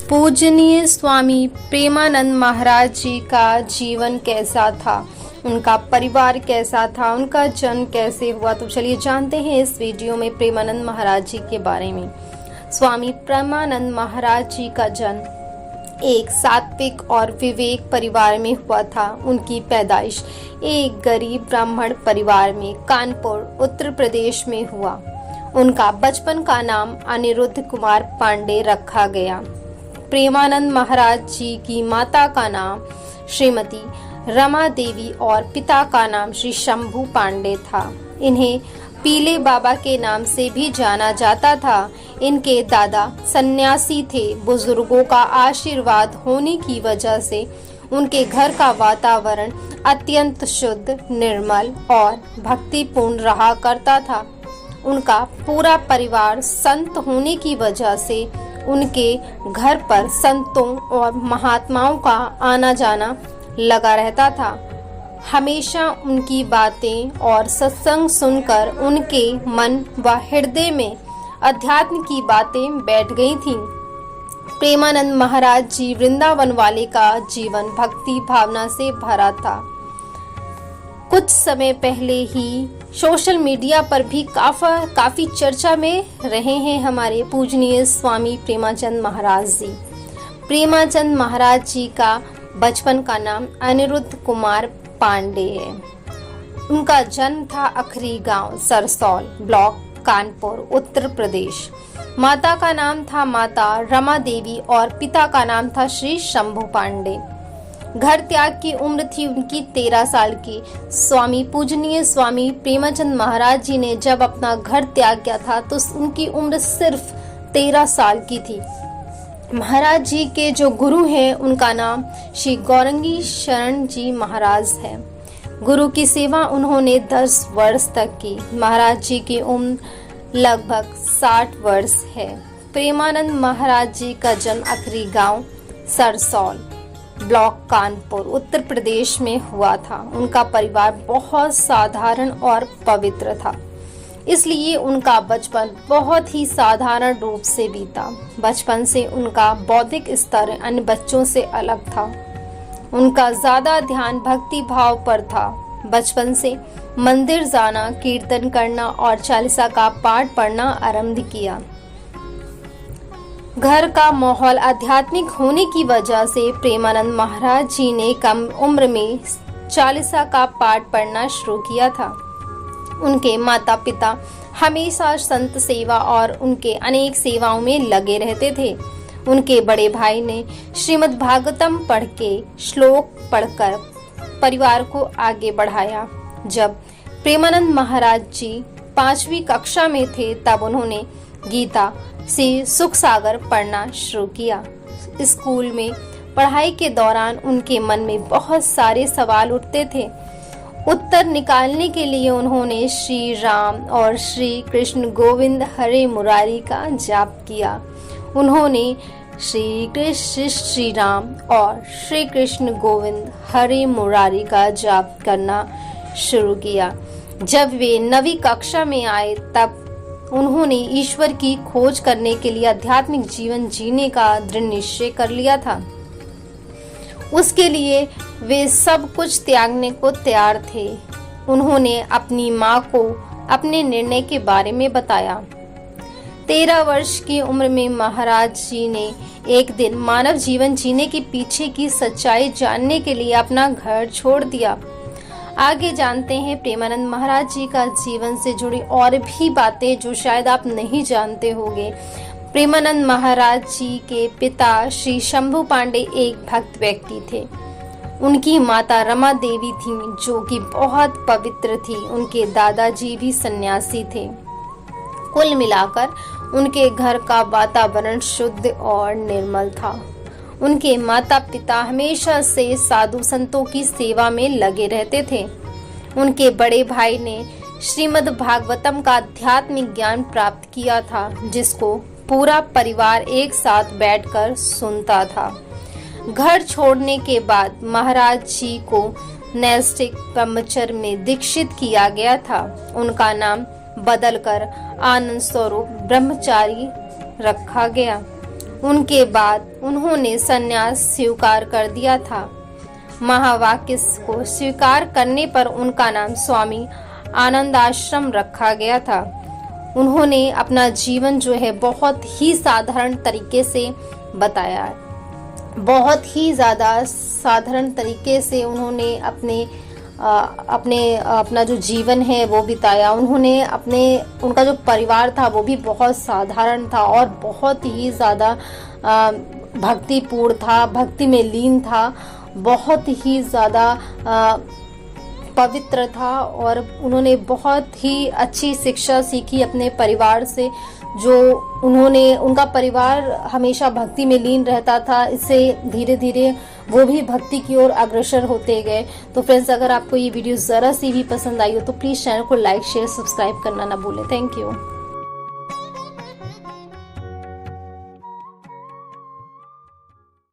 पूजनीय स्वामी प्रेमानंद महाराज जी का जीवन कैसा था, उनका परिवार कैसा था, उनका जन्म कैसे हुआ, तो चलिए जानते हैं इस वीडियो में प्रेमानंद महाराज जी के बारे में। स्वामी प्रेमानंद महाराज जी का जन्म एक सात्विक और विवेक परिवार में हुआ था। उनकी पैदाइश एक गरीब ब्राह्मण परिवार में कानपुर उत्तर प्रदेश में हुआ। उनका बचपन का नाम अनिरुद्ध कुमार पांडे रखा गया। प्रेमानंद महाराज जी की माता का नाम श्रीमती रमा देवी और पिता का नाम श्री शंभू पांडे था। इन्हें पीले बाबा के नाम से भी जाना जाता था। इनके दादा सन्यासी थे। बुजुर्गों का आशीर्वाद होने की वजह से उनके घर का वातावरण अत्यंत शुद्ध, निर्मल और भक्तिपूर्ण रहा करता था। उनका पूरा परिवार संत होने की वजह से उनके घर पर संतों और महात्माओं का आना जाना लगा रहता था। हमेशा उनकी बातें और सत्संग सुनकर उनके मन व हृदय में अध्यात्म की बातें बैठ गई थीं। प्रेमानंद महाराज जी वृंदावन वाले का जीवन भक्ति भावना से भरा था। कुछ समय पहले ही सोशल मीडिया पर भी काफी चर्चा में रहे हैं हमारे पूजनीय स्वामी प्रेमाचंद महाराज जी। प्रेमाचंद महाराज जी का बचपन का नाम अनिरुद्ध कुमार पांडे है। उनका जन्म था अखरी गांव सरसौल ब्लॉक कानपुर उत्तर प्रदेश। माता का नाम था माता रमा देवी और पिता का नाम था श्री शंभू पांडे। घर त्याग की उम्र थी उनकी 13 साल की। स्वामी पूजनीय स्वामी प्रेमाचंद महाराज जी ने जब अपना घर त्याग किया था तो उनकी उम्र सिर्फ 13 साल की थी। महाराज जी के जो गुरु हैं उनका नाम श्री गौरंगी शरण जी महाराज है। गुरु की सेवा उन्होंने 10 वर्ष तक की। महाराज जी की उम्र लगभग 60 वर्ष है। प्रेमानंद महाराज जी का जन्म अखरी गांव सरसौल ब्लॉक कानपुर उत्तर प्रदेश में हुआ था। उनका परिवार बहुत साधारण और पवित्र था, इसलिए उनका बचपन बहुत ही साधारण रूप से बीता। बचपन से उनका बौद्धिक स्तर अन्य बच्चों से अलग था। उनका ज्यादा ध्यान भक्ति भाव पर था। बचपन से मंदिर जाना, कीर्तन करना और चालीसा का पाठ पढ़ना आरंभ किया। घर का माहौल आध्यात्मिक होने की वजह से प्रेमानंद महाराज जी ने कम उम्र में चालीसा का पाठ पढ़ना शुरू किया था। उनके माता पिता हमेशा संत सेवा और उनके अनेक सेवाओं में लगे रहते थे। उनके बड़े भाई ने श्रीमद् भागवतम पढ़ के श्लोक पढ़कर परिवार को आगे बढ़ाया। जब प्रेमानंद महाराज जी 5वीं कक्षा में थे तब उन्होंने गीता से सुख सागर पढ़ना शुरू किया। स्कूल में पढ़ाई के दौरान उनके मन में बहुत सारे सवाल उठते थे। उत्तर निकालने के लिए उन्होंने श्री राम और श्री कृष्ण गोविंद हरे मुरारी का जाप किया। उन्होंने श्री कृष्ण श्री राम और श्री कृष्ण गोविंद हरे मुरारी का जाप करना शुरू किया। जब वे 9वीं कक्षा में आए तब उन्होंने ईश्वर की खोज करने के लिए आध्यात्मिक जीवन जीने का दृढ़ निश्चय कर लिया था। उसके लिए वे सब कुछ त्यागने को तैयार थे। उन्होंने अपनी माँ को अपने निर्णय के बारे में बताया। 13 वर्ष की उम्र में महाराज जी ने एक दिन मानव जीवन जीने के पीछे की सच्चाई जानने के लिए अपना घर छोड़ दिया। आगे जानते हैं प्रेमानंद महाराज जी का जीवन से जुड़ी और भी बातें जो शायद आप नहीं जानते होंगे। प्रेमानंद महाराज जी के पिता श्री शंभू पांडे एक भक्त व्यक्ति थे। उनकी माता रमा देवी थी जो कि बहुत पवित्र थी। उनके दादाजी भी सन्यासी थे। कुल मिलाकर उनके घर का वातावरण शुद्ध और निर्मल था। उनके माता पिता हमेशा से साधु संतों की सेवा में लगे रहते थे। उनके बड़े भाई ने श्रीमद् भागवतम का आध्यात्मिक ज्ञान प्राप्त किया था, जिसको पूरा परिवार एक साथ बैठकर सुनता था। घर छोड़ने के बाद महाराज जी को नैष्ठिक ब्रह्मचर्य में दीक्षित किया गया था। उनका नाम बदलकर आनंद स्वरूप ब्रह्मचारी रखा गया। उनके बाद उन्होंने संन्यास स्वीकार कर दिया था। महावाक्य को स्वीकार करने पर उनका नाम स्वामी आनंदाश्रम रखा गया था। उन्होंने अपना जीवन जो है बहुत ही साधारण तरीके से बताया है, बहुत ही ज़्यादा साधारण तरीके से उन्होंने अपना जो जीवन है वो बिताया। उनका जो परिवार था वो भी बहुत साधारण था और बहुत ही ज़्यादा भक्तिपूर्ण था, भक्ति में लीन था, बहुत ही ज़्यादा पवित्र था और उन्होंने बहुत ही अच्छी शिक्षा सीखी अपने परिवार से। उनका परिवार हमेशा भक्ति में लीन रहता था, इससे धीरे धीरे वो भी भक्ति की ओर अग्रसर होते गए। तो फ्रेंड्स, अगर आपको ये वीडियो ज़रा सी भी पसंद आई हो तो प्लीज़ चैनल को लाइक शेयर सब्सक्राइब करना ना भूलें। Thank you.